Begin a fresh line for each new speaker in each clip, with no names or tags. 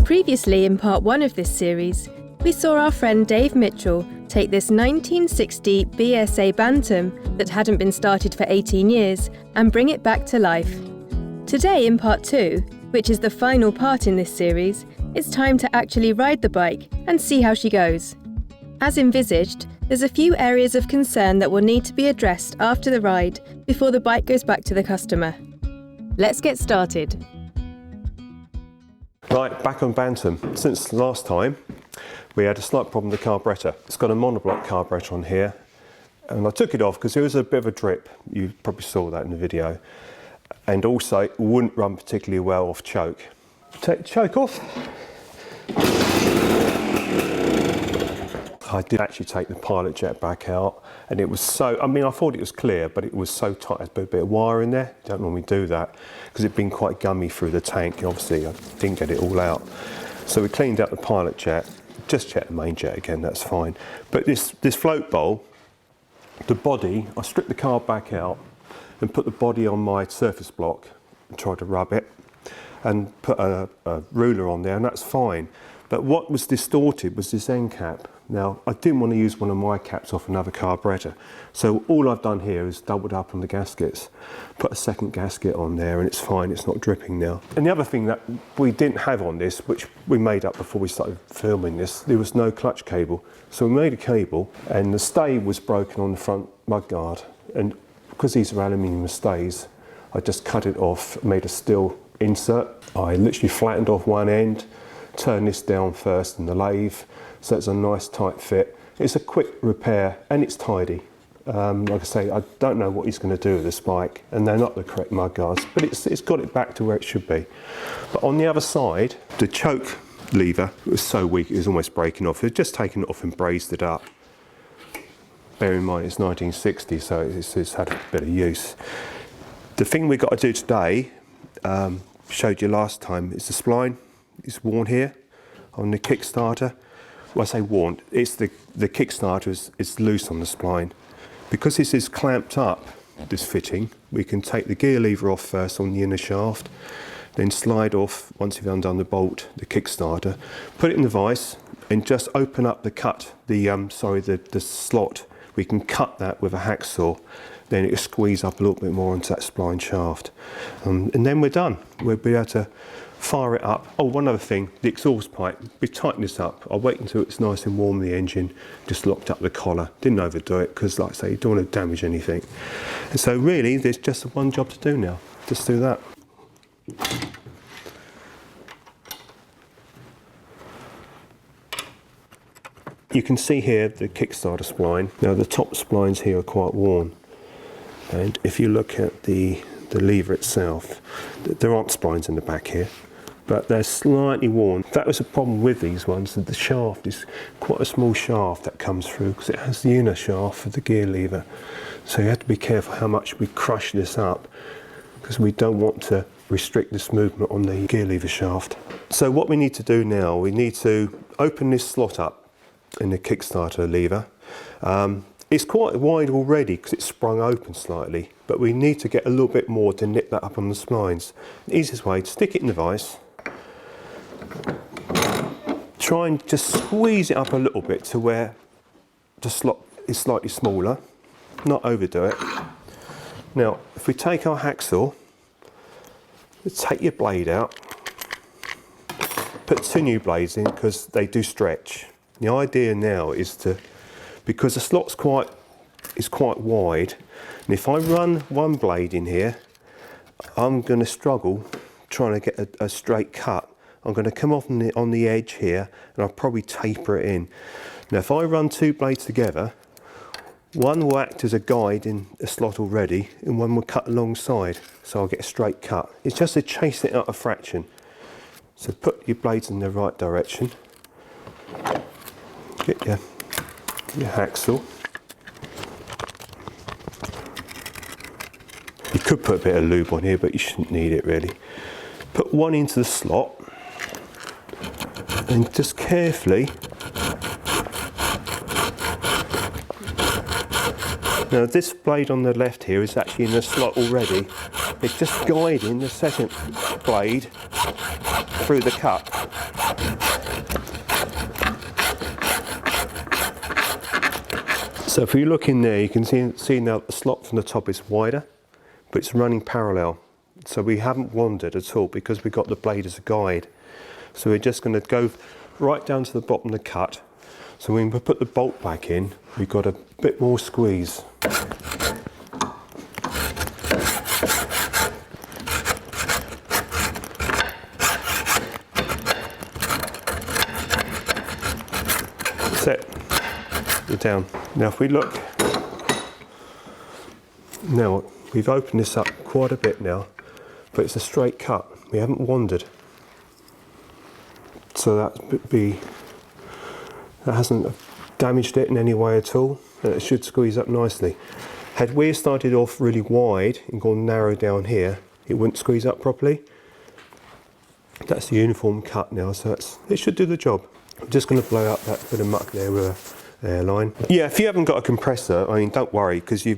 Previously in part 1 of this series, we saw our friend Dave Mitchell take this 1960 BSA Bantam that hadn't been started for 18 years and bring it back to life. Today in part 2, which is the final part in this series, it's time to actually ride the bike and see how she goes. As envisaged, there's a few areas of concern that will need to be addressed after the ride before the bike goes back to the customer. Let's get started.
Right, back on Bantam. Since last time, we had a slight problem with the carburettor. It's got a Motorbike carburettor on here, and I took it off because there was a bit of a drip. You probably saw that in the video. And also, it wouldn't run particularly well off choke. Take the choke off. I did actually take the pilot jet back out, and it was so, I mean, I thought it was clear, but it was so tight. There's a bit of wire in there. Don't normally do that because it'd been quite gummy through the tank. Obviously, I didn't get it all out. So we cleaned out the pilot jet, just checked the main jet again, that's fine. But this float bowl, the body, I stripped the car back out and put the body on my surface block and tried to rub it and put a ruler on there, and that's fine. But what was distorted was this end cap. Now, I didn't want to use one of my caps off another carburettor. So all I've done here is doubled up on the gaskets, put a second gasket on there, and it's fine, it's not dripping now. And the other thing that we didn't have on this, which we made up before we started filming this, there was no clutch cable. So we made a cable, and the stay was broken on the front mudguard. And because these are aluminium stays, I just cut it off, made a steel insert. I literally flattened off one end, turned this down first in the lathe, so it's a nice tight fit. It's a quick repair and it's tidy. Like I say, I don't know what he's going to do with this bike, and they're not the correct mudguards, but it's got it back to where it should be. But on the other side, the choke lever was so weak it was almost breaking off. We've just taken it off and brazed it up. Bear in mind it's 1960, so it's had a bit of use. The thing we've got to do today, showed you last time, is the spline. It's worn here on the Kickstarter. Well, I say worn, it's the Kickstarter is loose on the spline. Because this is clamped up, this fitting, we can take the gear lever off first on the inner shaft, then slide off, once you've undone the bolt, the Kickstarter, put it in the vise and just open up the cut, the slot. We can cut that with a hacksaw, then it'll squeeze up a little bit more onto that spline shaft. And then we're done. We'll be able to fire it up. Oh, one other thing, the exhaust pipe, we tighten this up. I'll wait until it's nice and warm in the engine, just locked up the collar. Didn't overdo it because, like I say, you don't want to damage anything. And so really, there's just one job to do now. Just do that. You can see here the Kickstarter spline. Now the top splines here are quite worn. And if you look at the lever itself, there aren't splines in the back here, but they're slightly worn. That was a problem with these ones, that the shaft is quite a small shaft that comes through because it has the inner shaft for the gear lever. So you have to be careful how much we crush this up because we don't want to restrict this movement on the gear lever shaft. So what we need to do now, we need to open this slot up in the Kickstarter lever. It's quite wide already because it's sprung open slightly, but we need to get a little bit more to nip that up on the splines. The easiest way, to stick it in the vise, try and just squeeze it up a little bit to where the slot is slightly smaller, not overdo it. Now, if we take our hacksaw, take your blade out, put 2 new blades in because they do stretch. The idea now is to, because the slot's quite wide, and if I run one blade in here, I'm going to struggle trying to get a straight cut. I'm going to come off on the edge here, and I'll probably taper it in. Now if I run 2 blades together, one will act as a guide in a slot already, and one will cut alongside, so I'll get a straight cut. It's just to chase it out a fraction. So put your blades in the right direction. Get your hacksaw. You could put a bit of lube on here, but you shouldn't need it really. Put one into the slot and just carefully. Now this blade on the left here is actually in the slot already. It's just guiding the second blade through the cut. So if you look in there, you can see now the slot from the top is wider, but it's running parallel. So we haven't wandered at all because we've got the blade as a guide. So we're just going to go right down to the bottom of the cut. So when we put the bolt back in, we've got a bit more squeeze. That's it. You're down. Now if we look, now we've opened this up quite a bit now, but it's a straight cut. We haven't wandered. So that hasn't damaged it in any way at all, and it should squeeze up nicely. Had we started off really wide and gone narrow down here, it wouldn't squeeze up properly. That's the uniform cut now, so it should do the job. I'm just going to blow up that bit of muck there with an airline. Yeah, if you haven't got a compressor, I mean, don't worry, because you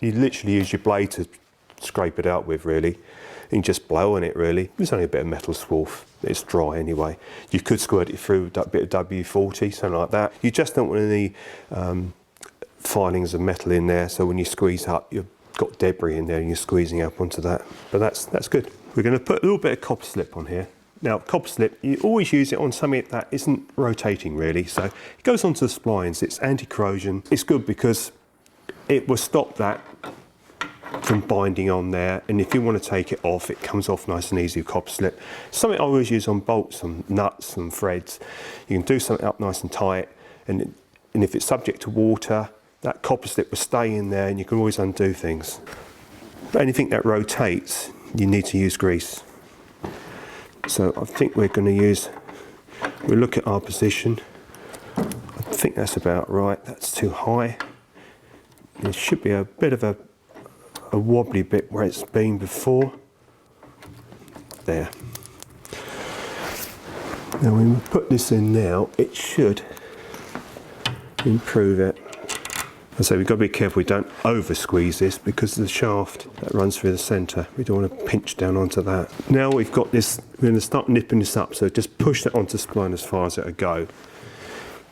literally use your blade to scrape it out with, really. You can just blow on it, really. It's only a bit of metal swarf. It's dry anyway. You could squirt it through a bit of W40, something like that. You just don't want any filings of metal in there, so when you squeeze up, you've got debris in there and you're squeezing up onto that. But that's good. We're going to put a little bit of copper slip on here. Now, copper slip, you always use it on something that isn't rotating, really. So it goes onto the splines. It's anti-corrosion. It's good because it will stop that from binding on there, and if you want to take it off, it comes off nice and easy with copper slip. Something I always use on bolts and nuts and threads. You can do something up nice and tight, and if it's subject to water, that copper slip will stay in there and you can always undo things. But anything that rotates, you need to use grease. So I think we're going to we'll look at our position. I think that's about right. That's too high. There should be a bit of a wobbly bit where it's been before. There. Now when we put this in now, it should improve it. I say we've got to be careful we don't over squeeze this because of the shaft that runs through the centre. We don't want to pinch down onto that. Now we've got this, we're going to start nipping this up, so just push that onto the spline as far as it'll go.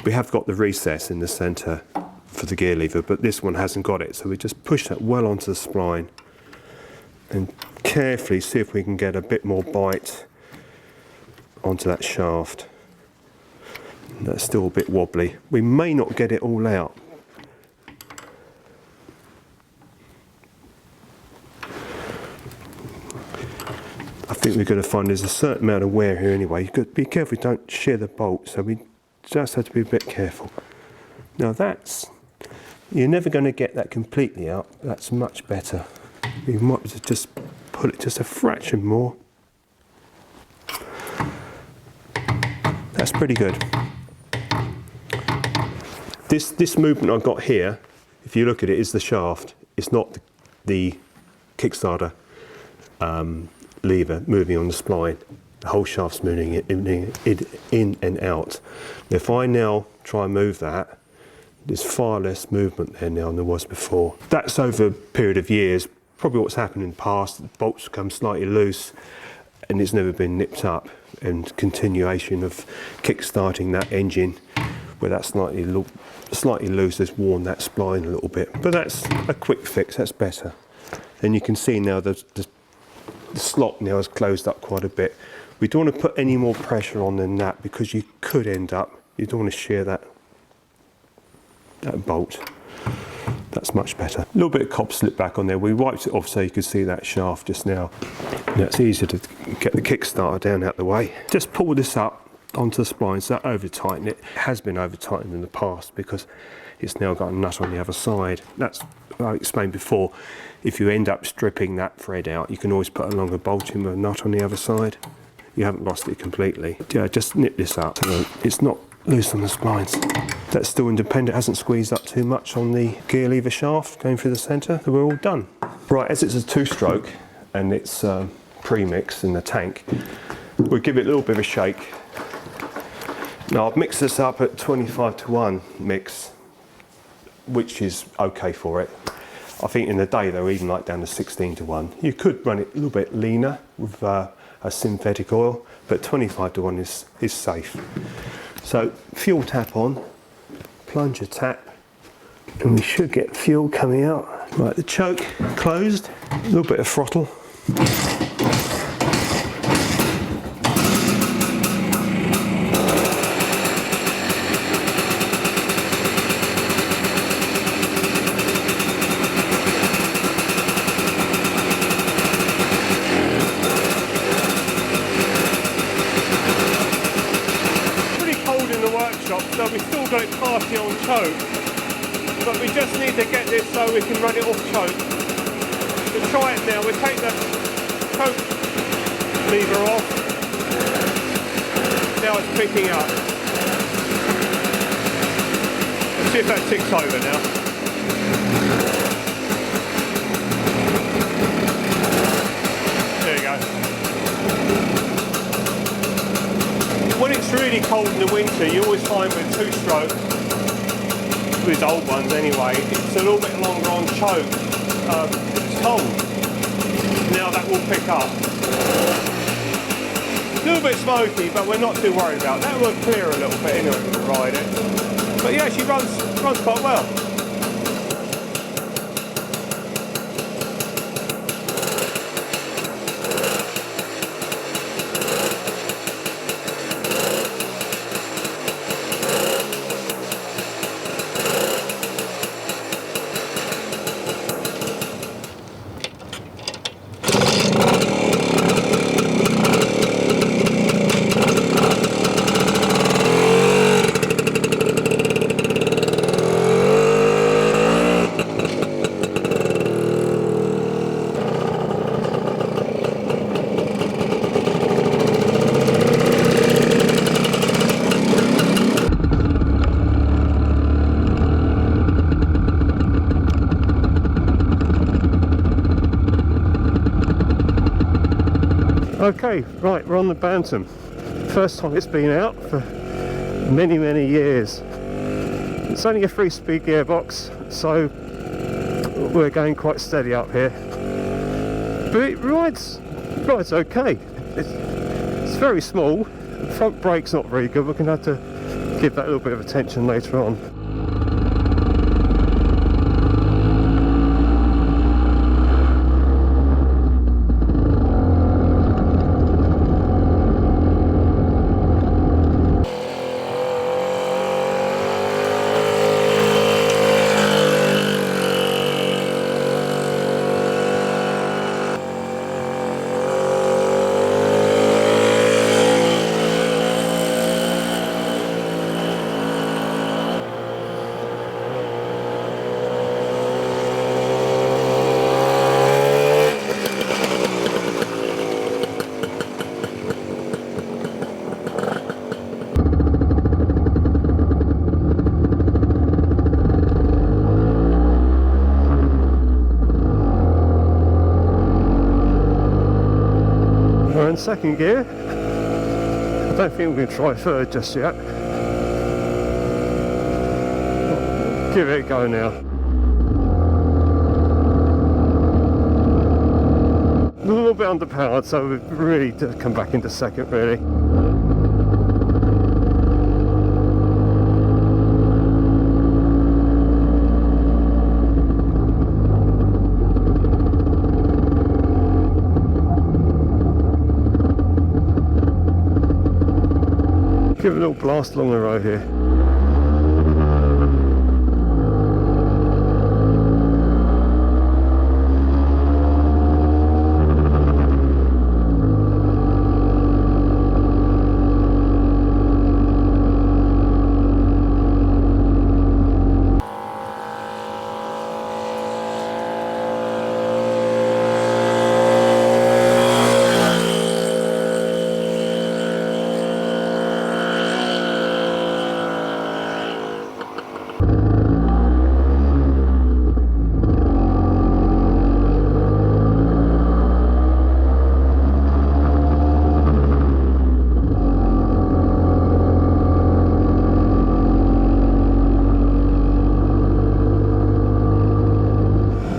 We have got the recess in the centre for the gear lever, but this one hasn't got it, so we just push that well onto the spline and carefully see if we can get a bit more bite onto that shaft. That's still a bit wobbly. We may not get it all out. I think we're going to find there's a certain amount of wear here anyway. You've got to be careful you don't shear the bolt, so we just have to be a bit careful. Now you're never going to get that completely out. That's much better. You might just pull it just a fraction more. That's pretty good. This movement I've got here, if you look at it, is the shaft. It's not the Kickstarter lever moving on the spline. The whole shaft's moving in and out. If I now try and move that, there's far less movement there now than there was before. That's over a period of years. Probably what's happened in the past, the bolts become slightly loose and it's never been nipped up, and continuation of kick-starting that engine where that's slightly loose has worn that spline a little bit. But that's a quick fix, that's better. And you can see now the slot now has closed up quite a bit. We don't want to put any more pressure on than that because you could end up, you don't want to shear that bolt. That's much better. A little bit of copper slip back on there. We wiped it off so you could see that shaft just now. Now it's easier to get the Kickstarter down out the way. Just pull this up onto the spline, so that over tighten it. It has been over tightened in the past because it's now got a nut on the other side. That's, I explained before, if you end up stripping that thread out, you can always put a longer bolt in with a nut on the other side. You haven't lost it completely. Yeah, just nip this up so it's not loose on the splines. That's still independent, hasn't squeezed up too much on the gear lever shaft going through the centre, so we're all done. Right, as it's a two-stroke and it's pre-mixed in the tank, we'll give it a little bit of a shake. Now I've mixed this up at 25:1 mix, which is okay for it. I think in the day they're even like down to 16:1. You could run it a little bit leaner with a synthetic oil, but 25:1 is safe. So fuel tap on, plunger tap, And we should get fuel coming out. Right, the choke closed, a little bit of throttle. Pretty cold in the workshop, so we've still got it partially on choke. But we just need to get this so we can run it off choke. We'll try it now. We'll take the choke lever off. Now it's picking up. Let's see if that ticks over now. There you go. When it's really cold in the winter, you always find with two-stroke, with old ones anyway, it's a little bit longer on choke. It's cold. Now that will pick up. A little bit smoky, but we're not too worried about that. Will clear a little bit anyway when we ride it. But yeah, she runs quite well. Okay, right, we're on the Bantam. First time it's been out for many years. It's only a 3-speed gearbox, so we're going quite steady up here. But it rides okay. It's very small. The front brake's not very good. We're going to have to give that a little bit of attention later on. We're in second gear. I don't think we're going to try third just yet. Give it a go now. A little bit underpowered, so we've really to come back into second really. Give it a little blast along the road here.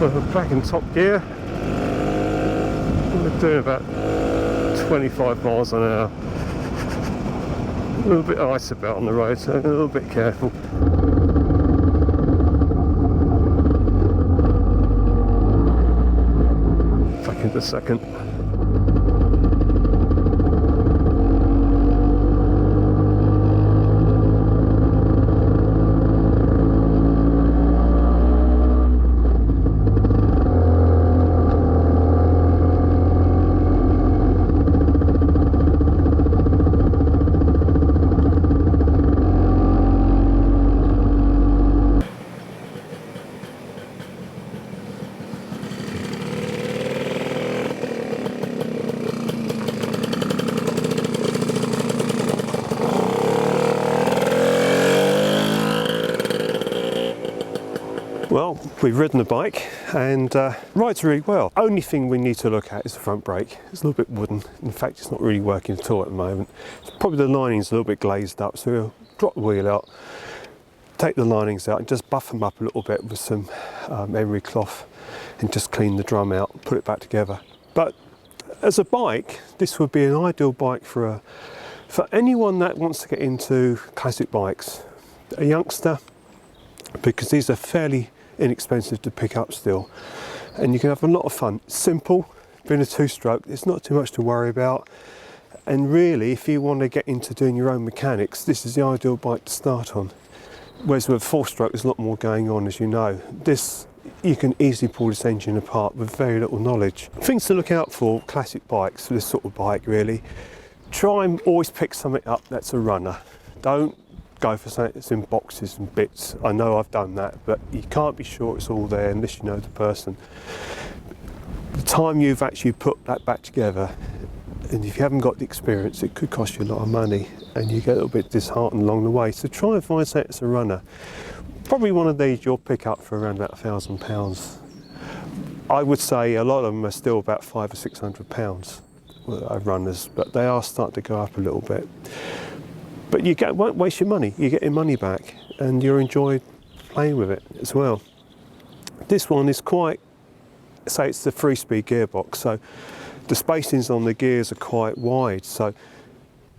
We're back in top gear. We're doing about 25 miles an hour. A little bit of ice about on the road, so a little bit careful. a second. Well, we've ridden the bike and rides really well. Only thing we need to look at is the front brake. It's a little bit wooden. In fact, it's not really working at all at the moment. Probably the lining's a little bit glazed up, so we'll drop the wheel out, take the linings out and just buff them up a little bit with some emery cloth and just clean the drum out and put it back together. But as a bike, this would be an ideal bike for anyone that wants to get into classic bikes. A youngster, because these are fairly inexpensive to pick up still, and you can have a lot of fun. Simple, being a two-stroke, there's not too much to worry about, and really if you want to get into doing your own mechanics, this is the ideal bike to start on. Whereas with a four-stroke there's a lot more going on, as you know. This, you can easily pull this engine apart with very little knowledge. Things to look out for classic bikes, for this sort of bike really, try and always pick something up that's a runner. Don't go for something that's in boxes and bits. I know I've done that, but you can't be sure it's all there unless you know the person. The time you've actually put that back together, and if you haven't got the experience, it could cost you a lot of money and you get a little bit disheartened along the way. So try and find something that's a runner. Probably one of these you'll pick up for around about £1,000. I would say a lot of them are still about £500 or £600 runners, but they are starting to go up a little bit. But you won't waste your money. You get your money back and you'll enjoy playing with it as well. This one is quite, say it's the 3-speed gearbox, so the spacings on the gears are quite wide. So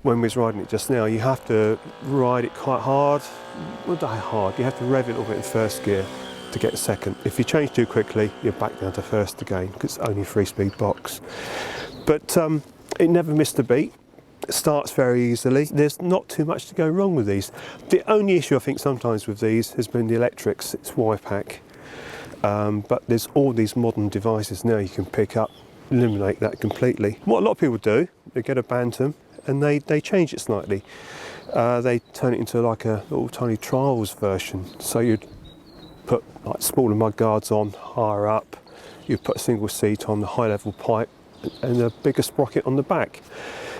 when we was riding it just now, you have to ride it quite hard. Well, not hard, you have to rev it a little bit in first gear to get second. If you change too quickly, you're back down to first again, because it's only a 3-speed box. But it never missed a beat. It starts very easily. There's not too much to go wrong with these. The only issue I think sometimes with these has been the electrics. It's Y-pack. But there's all these modern devices now you can pick up, eliminate that completely. What a lot of people do, they get a Bantam and they change it slightly. They turn it into like a little tiny trials version. So you'd put like smaller mud guards on higher up, you'd put a single seat on the high level pipe and a bigger sprocket on the back.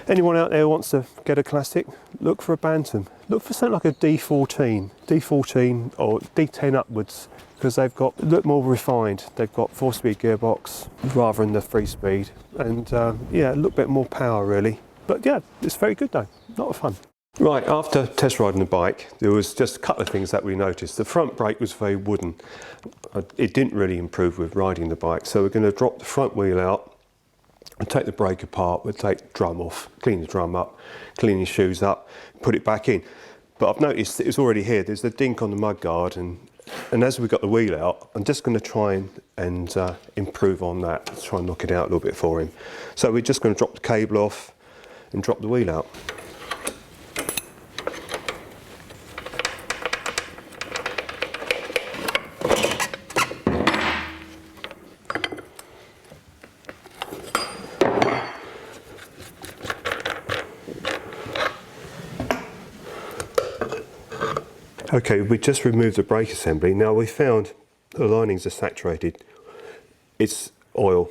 Anyone out there who wants to get a classic, look for a Bantam. Look for something like a D14 or D10 upwards, because they've got a bit more refined. They've got 4-speed gearbox rather than the 3-speed, and yeah, a little bit more power really. But yeah, it's very good though, a lot of fun. Right, after test riding the bike, there was just a couple of things that we noticed. The front brake was very wooden. It didn't really improve with riding the bike, so we're going to drop the front wheel out and take the brake apart. We'll take the drum off, clean the drum up, clean your shoes up, put it back in. But I've noticed that it's already here. There's the dink on the mudguard, and as we got the wheel out, I'm just going to try and improve on that. Try and knock it out a little bit for him. So we're just going to drop the cable off and drop the wheel out. Okay, we just removed the brake assembly. Now we found the linings are saturated. It's oil,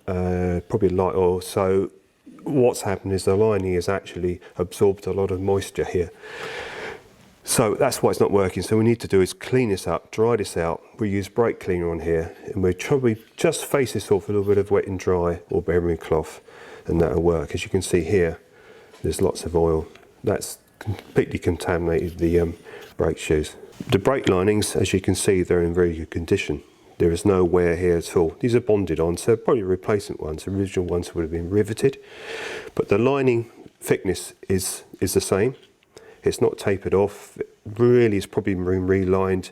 probably light oil. So what's happened is the lining has actually absorbed a lot of moisture here. So that's why it's not working. So what we need to do is clean this up, dry this out. We use brake cleaner on here, and we probably just face this off with a little bit of wet and dry or emery cloth, and that'll work. As you can see here, there's lots of oil. That's completely contaminated the brake shoes. The brake linings, as you can see, they're in very good condition. There is no wear here at all. These are bonded on, so probably replacement ones. The original ones would have been riveted, but the lining thickness is the same. It's not tapered off. It really is probably been relined,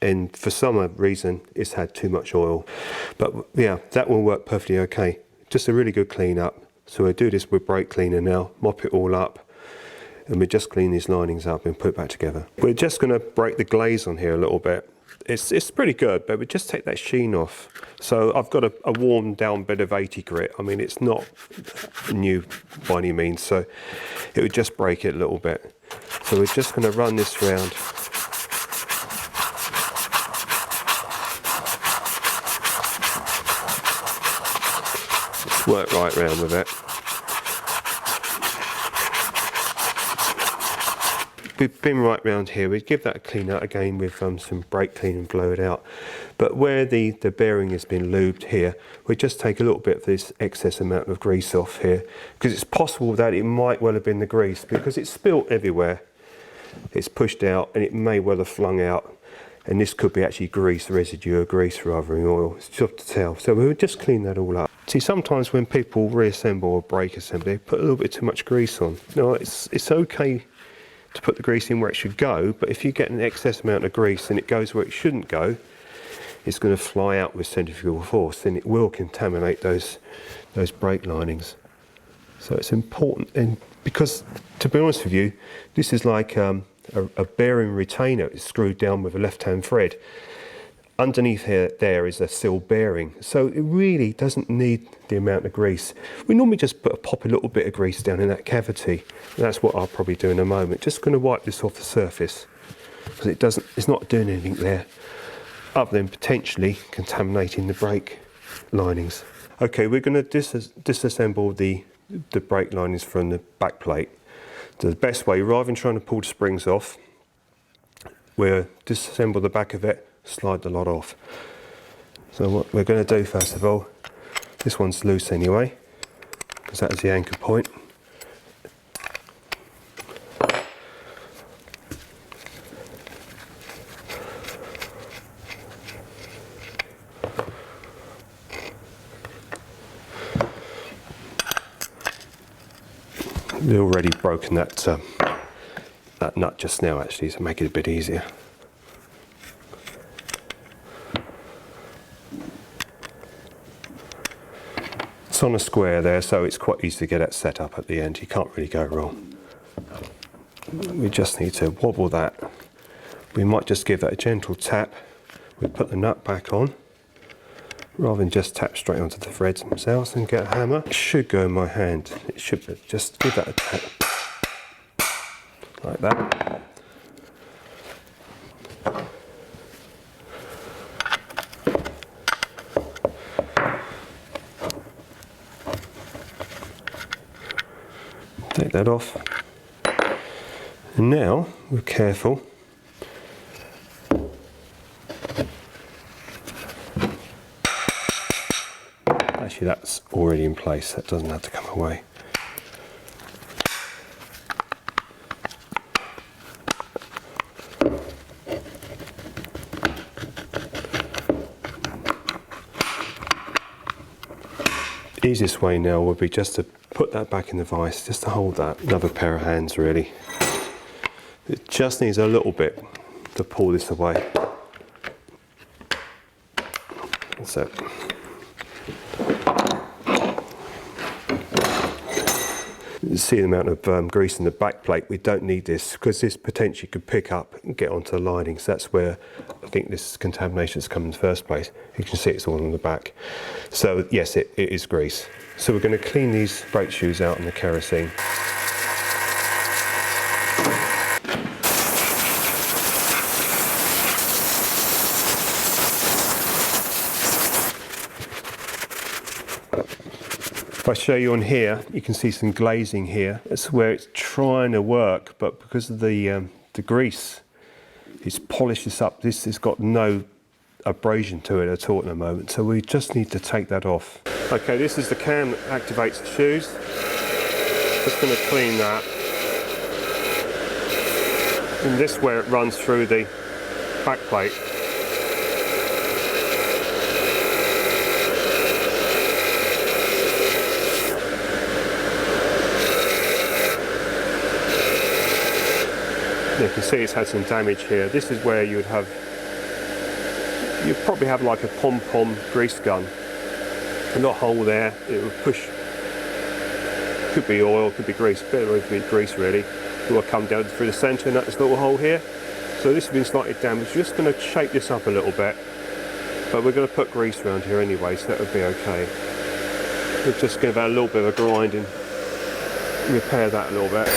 and for some reason it's had too much oil. But yeah, that will work perfectly okay. just a really good clean up. So we'll do this with brake cleaner now, mop it all up, and we just clean these linings up and put it back together. We're just going to break the glaze on here a little bit. It's pretty good, but we just take that sheen off. So I've got a worn down bit of 80 grit. I mean, it's not new by any means, so it would just break it a little bit. So we're just going to run this round. Just work right round with it. We've been right round here. We'd give that a clean out again with some brake clean and blow it out. But where the bearing has been lubed here, we just take a little bit of this excess amount of grease off here, because it's possible that it might well have been the grease, because it's spilt everywhere. It's pushed out and it may well have flung out, and this could be actually grease, residue of grease rather than oil. It's tough to tell. So we would just clean that all up. See, sometimes when people reassemble a brake assembly, they put a little bit too much grease on. No, it's okay to put the grease in where it should go, but if you get an excess amount of grease and it goes where it shouldn't go, it's going to fly out with centrifugal force, and it will contaminate those brake linings. So it's important, and because, to be honest with you, this is like a bearing retainer. It's screwed down with a left-hand thread. Underneath here, there is a sealed bearing, so it really doesn't need the amount of grease. We normally just pop a little bit of grease down in that cavity, and that's what I'll probably do in a moment. Just going to wipe this off the surface, because it's not doing anything there, other than potentially contaminating the brake linings. Okay, we're going to disassemble the brake linings from the back plate. So the best way, rather than trying to pull the springs off, we'll disassemble the back of it, slide the lot off. So what we're going to do first of all, this one's loose anyway, because that is the anchor point. We've already broken that nut just now actually, to make it a bit easier. It's on a square there, so it's quite easy to get that set up at the end. You can't really go wrong. We just need to wobble that. We might just give that a gentle tap. We put the nut back on, rather than just tap straight onto the threads themselves and get a hammer. It should go in my hand. It should be. Just give that a tap. Like that. Take that off. And now we're careful. Actually, that's already in place. That doesn't have to come away. The easiest way now would be just to put that back in the vise, just to hold that. Another pair of hands really. It just needs a little bit to pull this away. That's it. You see the amount of grease in the back plate. We don't need this, because this potentially could pick up and get onto the lining. So that's where I think this contamination has come in the first place. You can see it's all on the back. So yes, it is grease. So we're going to clean these brake shoes out in the kerosene. If I show you on here, you can see some glazing here. That's where it's trying to work, but because of the grease, it's polished this up. This has got no abrasion to it at all at the moment, so we just need to take that off. Okay, this is the cam that activates the shoes. Just going to clean that. And this is where it runs through the back plate. You can see it's had some damage here. This is where you'd probably have like a pom-pom grease gun. A little hole there, it will push, could be oil, could be grease, a bit of grease really. It will come down through the centre and that's little hole here. So this has been slightly damaged. We're just going to shape this up a little bit, but we're going to put grease around here anyway, so that would be okay. We'll just give that a little bit of a grind and repair that a little bit.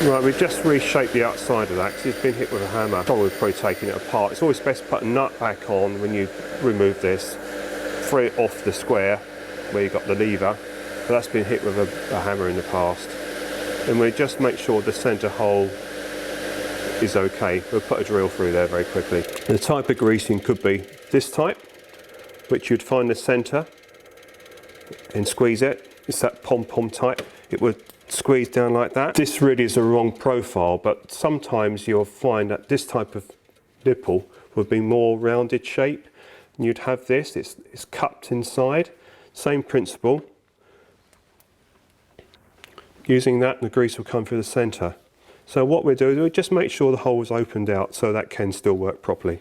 Right, we've just reshaped the outside of that because it's been hit with a hammer. Probably probably taking it apart. It's always best to put a nut back on when you remove this. Free it off the square where you've got the lever, but that's been hit with a hammer in the past. And we just make sure the centre hole is okay. We'll put a drill through there very quickly. The type of greasing could be this type, which you'd find the centre and squeeze it. It's that pom-pom type. It would squeeze down like that. This really is the wrong profile, but sometimes you'll find that this type of nipple would be more rounded shape. And you'd have this, it's cupped inside. Same principle. Using that, the grease will come through the centre. So what we'll do is we'll just make sure the hole is opened out so that can still work properly.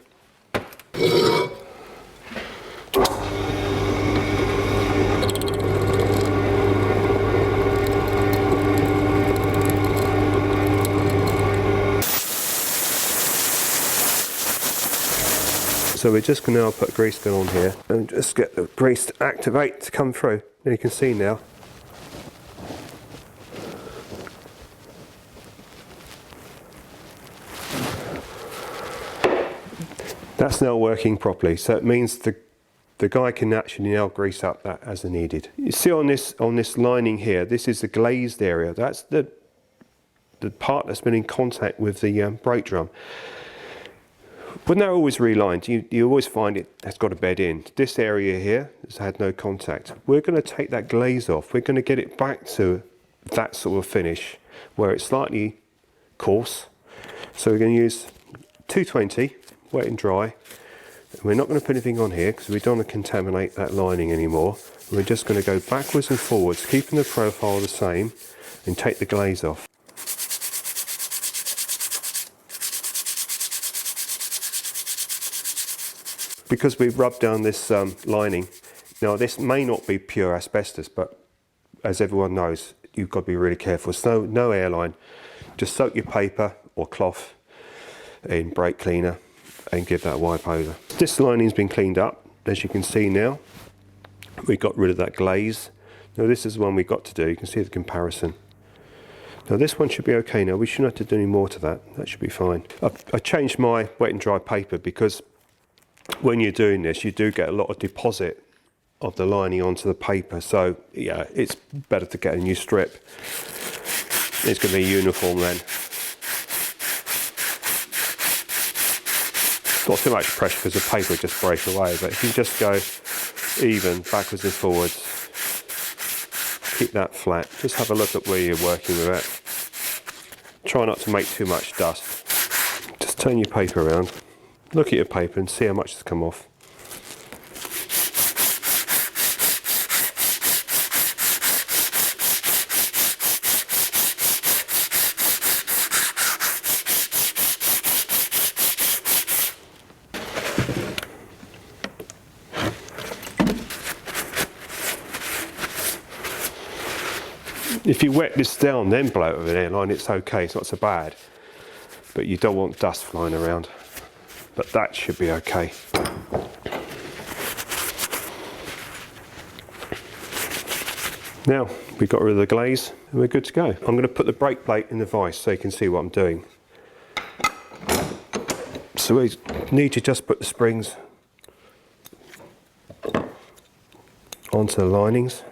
So we're just going to now put grease gun on here and just get the grease to activate to come through. And you can see now. That's now working properly. So it means the guy can actually now grease up that as needed. You see on this lining here, this is the glazed area. That's the part that's been in contact with the brake drum. When they're always relined, you always find it has got a bed in. This area here has had no contact. We're going to take that glaze off. We're going to get it back to that sort of finish where it's slightly coarse. So we're going to use 220, wet and dry. And we're not going to put anything on here because we don't want to contaminate that lining anymore. We're just going to go backwards and forwards, keeping the profile the same, and take the glaze off. Because we've rubbed down this lining, now this may not be pure asbestos, but as everyone knows, you've got to be really careful. So no airline, just soak your paper or cloth in brake cleaner and give that a wipe over. This lining's been cleaned up, as you can see now. We got rid of that glaze. Now this is the one we got to do. You can see the comparison. Now this one should be okay now. We shouldn't have to do any more to that. That should be fine. I changed my wet and dry paper because when you're doing this, you do get a lot of deposit of the lining onto the paper. So yeah, it's better to get a new strip. It's going to be uniform then. Not too much pressure because the paper will just break away, but if you just go even backwards and forwards, keep that flat. Just have a look at where you're working with it. Try not to make too much dust. Just turn your paper around. Look at your paper and see how much has come off. If you wet this down, then blow it with an airline, it's okay, it's not so bad. But you don't want dust flying around. But that should be okay. Now we've got rid of the glaze and we're good to go. I'm going to put the brake plate in the vise so you can see what I'm doing. So we need to just put the springs onto the linings.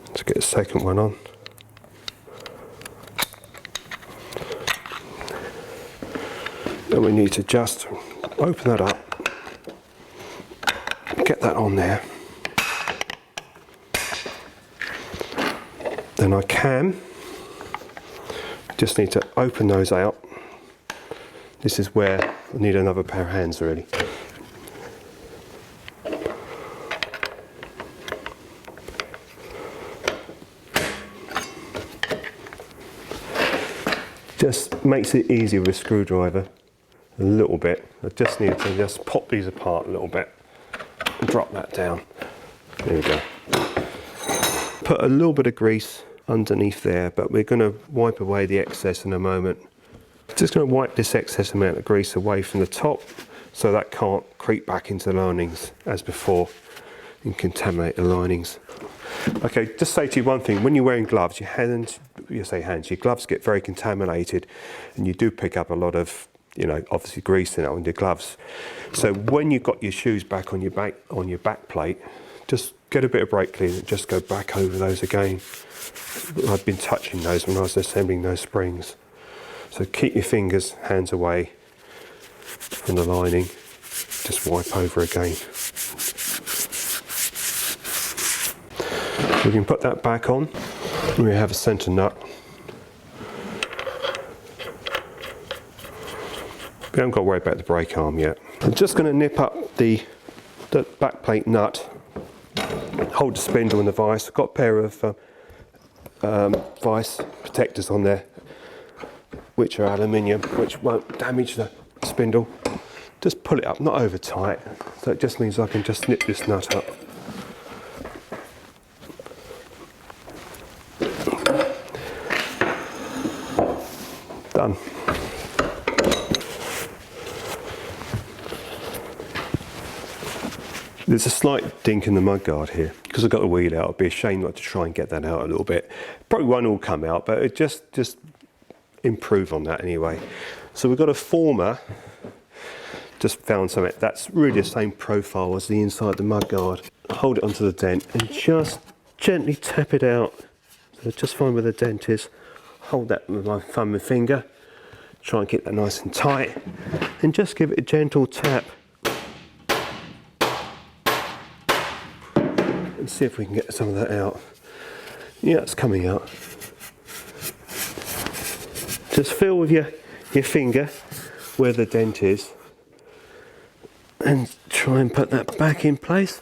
Let's get the second one on. Then we need to just open that up, get that on there. Then I can just need to open those out. This is where I need another pair of hands really. Just makes it easier with a screwdriver a little bit. I just need to just pop these apart a little bit and drop that down. There we go. Put a little bit of grease underneath there, but we're going to wipe away the excess in a moment. Just going to wipe this excess amount of grease away from the top so that can't creep back into the linings as before and contaminate the linings. Okay, just say to you one thing, when you're wearing gloves, your gloves get very contaminated and you do pick up a lot of, obviously grease in it on your gloves. So when you've got your shoes back on your back plate, just get a bit of brake cleaner and just go back over those again. I've been touching those when I was assembling those springs. So keep your hands away from the lining, just wipe over again. We can put that back on. We have a centre nut. We haven't got to worry about the brake arm yet. I'm just going to nip up the back plate nut, hold the spindle and the vise. I've got a pair of vise protectors on there, which are aluminium, which won't damage the spindle. Just pull it up, not over tight. So it just means I can just nip this nut up. Done. There's a slight dink in the mudguard here. Because I've got the wheel out, it'd be a shame not to try and get that out a little bit. Probably won't all come out, but it just improve on that anyway. So we've got a former, just found something that's really the same profile as the inside of the mudguard. Hold it onto the dent and just gently tap it out. So just find where the dent is. Hold that with my thumb and finger. Try and get that nice and tight. And just give it a gentle tap. And see if we can get some of that out. Yeah, it's coming out. Just feel with your finger where the dent is and try and put that back in place.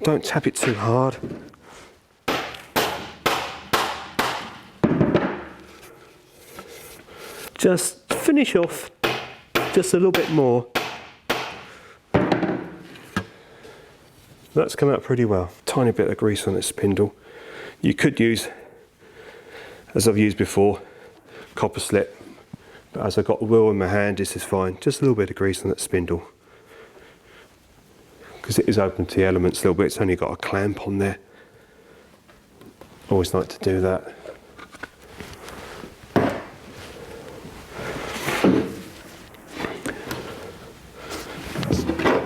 Don't tap it too hard. Just finish off just a little bit more. That's come out pretty well. Tiny bit of grease on its spindle. You could use, as I've used before, copper slip, but as I've got the wheel in my hand, this is fine. Just a little bit of grease on that spindle, because it is open to the elements a little bit. It's only got a clamp on there. Always like to do that.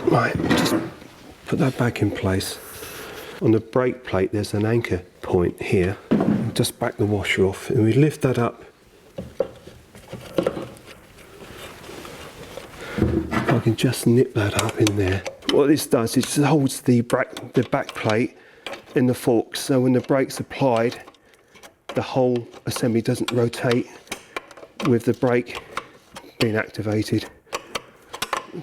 Right, just put that back in place. On the brake plate there's an anchor point here. Just back the washer off and we lift that up. I can just nip that up in there. What this does is it just holds the back plate in the forks, so when the brake's applied the whole assembly doesn't rotate with the brake being activated.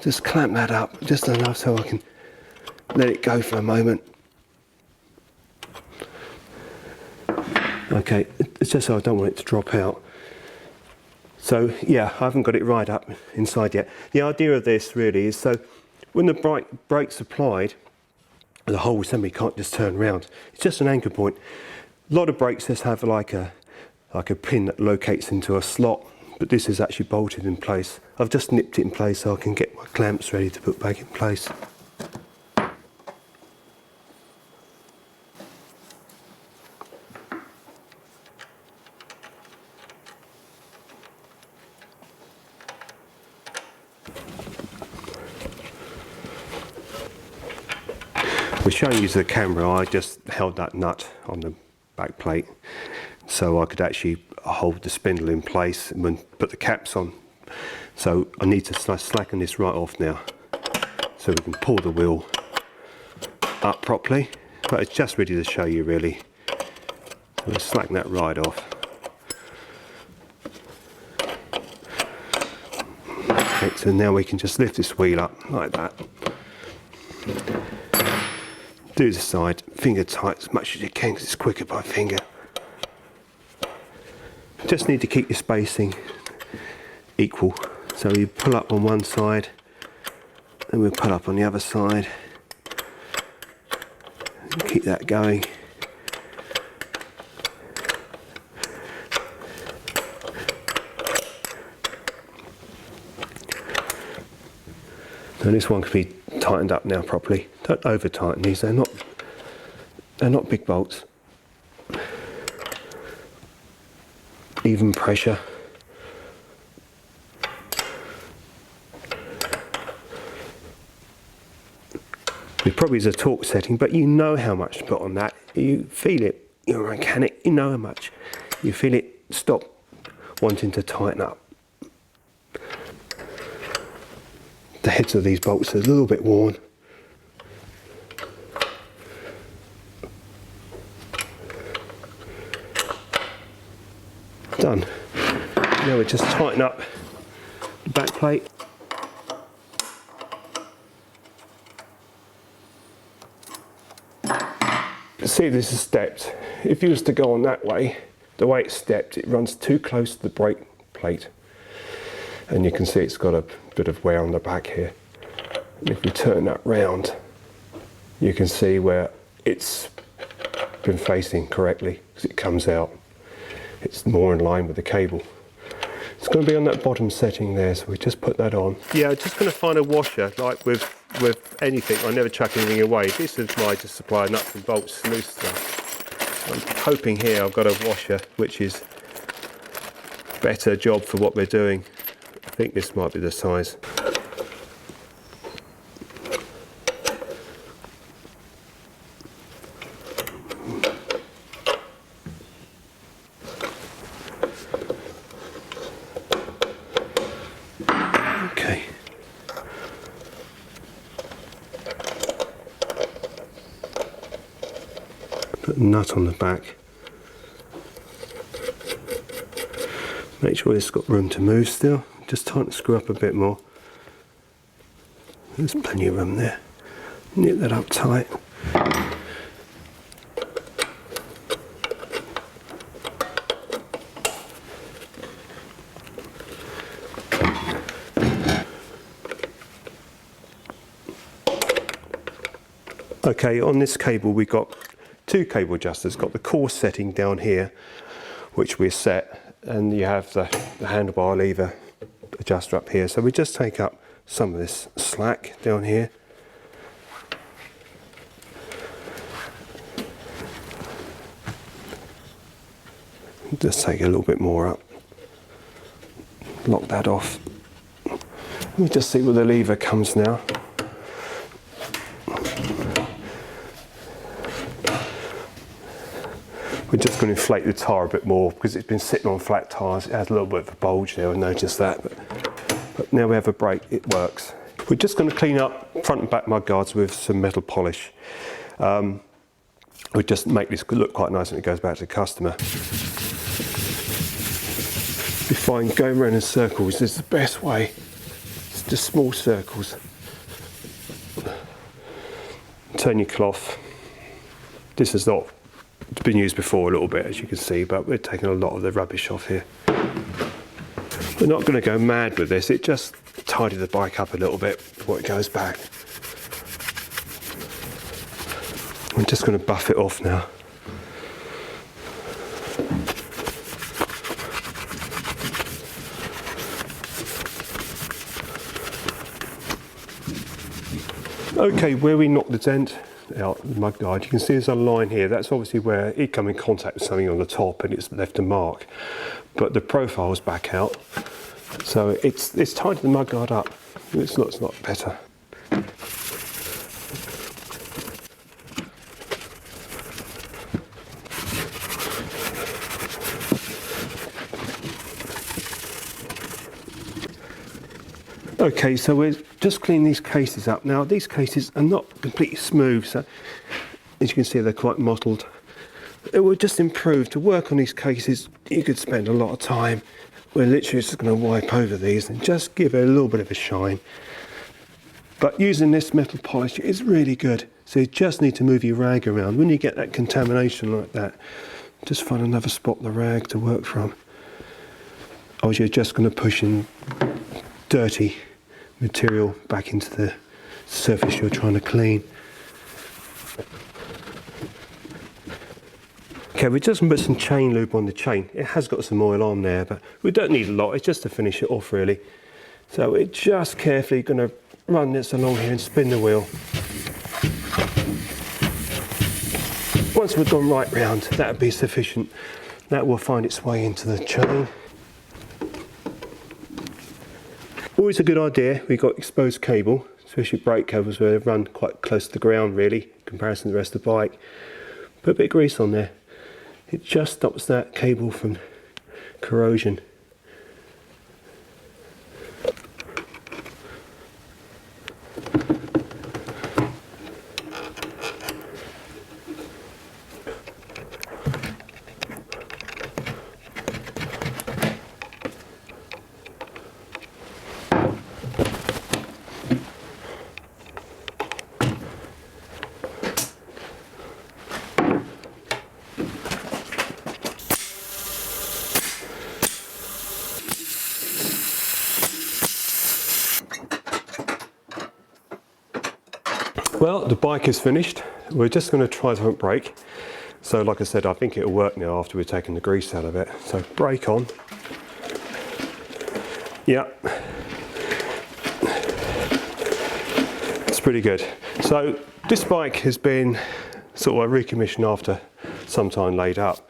Just clamp that up just enough so I can let it go for a moment. Okay, it's just so I don't want it to drop out. So yeah, I haven't got it right up inside yet. The idea of this really is so when the brake's applied, the whole assembly can't just turn around. It's just an anchor point. A lot of brakes just have like a pin that locates into a slot, but this is actually bolted in place. I've just nipped it in place so I can get my clamps ready to put back in place. We're showing you the camera, I just held that nut on the back plate so I could actually hold the spindle in place and put the caps on. So I need to slacken this right off now so we can pull the wheel up properly, but it's just ready to show you really. So we'll slacken that right off. Okay, so now we can just lift this wheel up like that. Do the side, finger tight as much as you can because it's quicker by finger. Just need to keep your spacing equal. So you pull up on one side, and we'll pull up on the other side. And keep that going. And this one can be tightened up now properly. Don't over tighten these, they're not big bolts. Even pressure. It probably is a torque setting, but you know how much to put on that. You feel it, you're a mechanic, you know how much. You feel it stop wanting to tighten up. The heads of these bolts are a little bit worn. Done. Now we just tighten up the back plate. See, this is stepped. If you was to go on that way, the way it's stepped, it runs too close to the brake plate. And you can see it's got a bit of wear on the back here. And if we turn that round, you can see where it's been facing correctly, because it comes out. It's more in line with the cable. It's going to be on that bottom setting there, so we just put that on. Yeah, just going to find a washer, like with anything. I never chuck anything away. This is my just supply nuts and bolts, loose stuff. I'm hoping here I've got a washer which is better job for what we're doing. I think this might be the size. Okay. Put a nut on the back. Make sure it's got room to move still. Just tighten the screw up a bit more. There's plenty of room there. Knit that up tight. Okay, on this cable we've got two cable adjusters. Got the coarse setting down here, which we set, and you have the handlebar lever adjuster up here. So we just take up some of this slack down here. Just take a little bit more up. Lock that off. Let me just see where the lever comes now. We're just going to inflate the tyre a bit more because it's been sitting on flat tyres. It has a little bit of a bulge there, I noticed that. But now we have a brake, it works. We're just going to clean up front and back mudguards with some metal polish. We'll just make this look quite nice when it goes back to the customer. Be fine, going around in circles is the best way. It's just small circles. Turn your cloth. This is not, it's been used before a little bit, as you can see, but we're taking a lot of the rubbish off here. We're not going to go mad with this, it just tidy the bike up a little bit before it goes back. I'm just going to buff it off now. Okay, where we knocked the dent out the mudguard, you can see there's a line here. That's obviously where it come in contact with something on the top and it's left a mark. But the profile's back out, so it's tied the mudguard up. It's not better. Okay, so we're just cleaning these cases up. Now, these cases are not completely smooth, so as you can see, they're quite mottled. It would just improve. To work on these cases, you could spend a lot of time. We're literally just going to wipe over these and just give it a little bit of a shine. But using this metal polish is really good. So you just need to move your rag around. When you get that contamination like that, just find another spot on the rag to work from. Otherwise you're just going to push in dirty material back into the surface you're trying to clean. Okay, we're just going to put some chain lube on the chain. It has got some oil on there, but we don't need a lot. It's just to finish it off, really. So we're just carefully going to run this along here and spin the wheel. Once we've gone right round, that would be sufficient. That will find its way into the chain. Always a good idea, we've got exposed cable, especially brake cables where they run quite close to the ground really, in comparison to the rest of the bike. Put a bit of grease on there. It just stops that cable from corrosion. Well, the bike is finished. We're just going to try the front brake. So like I said, I think it'll work now after we've taken the grease out of it. So brake on. Yeah. It's pretty good. So this bike has been sort of recommissioned after some time laid up.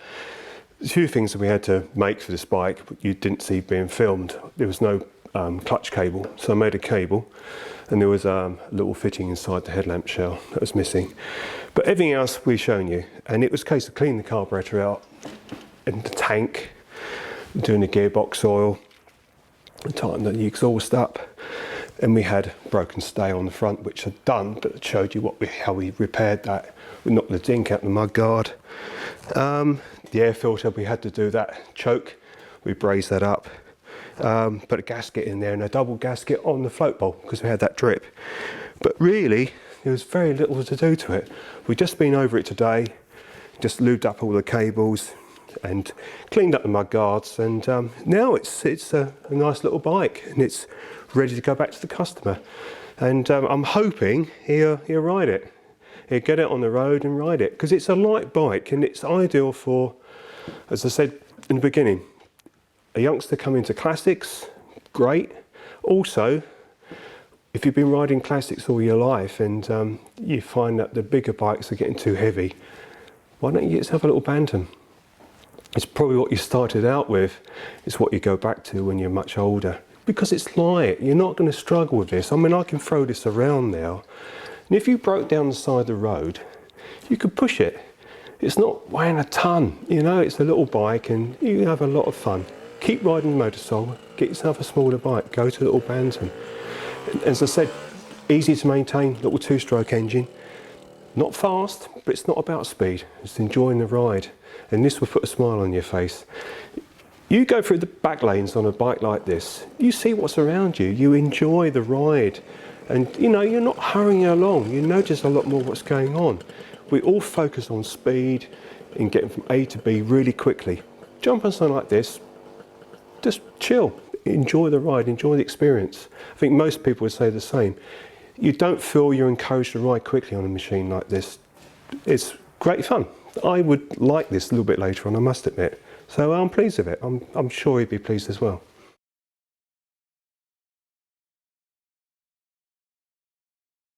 There's a few things that we had to make for this bike you didn't see being filmed. There was no clutch cable, so I made a cable, and there was a little fitting inside the headlamp shell that was missing. But everything else we've shown you, and it was a case of cleaning the carburetor out in the tank, doing the gearbox oil, tighten the exhaust up, and we had broken stay on the front, which I'd done, but it showed you how we repaired that. We knocked the dink out the mudguard. The air filter, we had to do that choke. We brazed that up. Put a gasket in there and a double gasket on the float bowl because we had that drip. But really, there was very little to do to it. We've just been over it today, just lubed up all the cables and cleaned up the mudguards, and now it's a nice little bike and it's ready to go back to the customer. And I'm hoping he'll ride it. He'll get it on the road and ride it, because it's a light bike and it's ideal for, as I said in the beginning, a youngster coming into classics, great. Also, if you've been riding classics all your life and you find that the bigger bikes are getting too heavy, why don't you get yourself a little Bantam? It's probably what you started out with. It's what you go back to when you're much older, because it's light. You're not going to struggle with this. I mean, I can throw this around now, and if you broke down the side of the road, you could push it. It's not weighing a ton, you know, it's a little bike and you have a lot of fun. Keep riding the motorcycle, get yourself a smaller bike, go to a little Bantam. As I said, easy to maintain, little two-stroke engine. Not fast, but it's not about speed, it's enjoying the ride. And this will put a smile on your face. You go through the back lanes on a bike like this, you see what's around you, you enjoy the ride. And you know, you're not hurrying along, you notice a lot more what's going on. We all focus on speed and getting from A to B really quickly. Jump on something like this, just chill, enjoy the ride, enjoy the experience. I think most people would say the same. You don't feel you're encouraged to ride quickly on a machine like this. It's great fun. I would like this a little bit later on, I must admit. So I'm pleased with it. I'm sure he'd be pleased as well.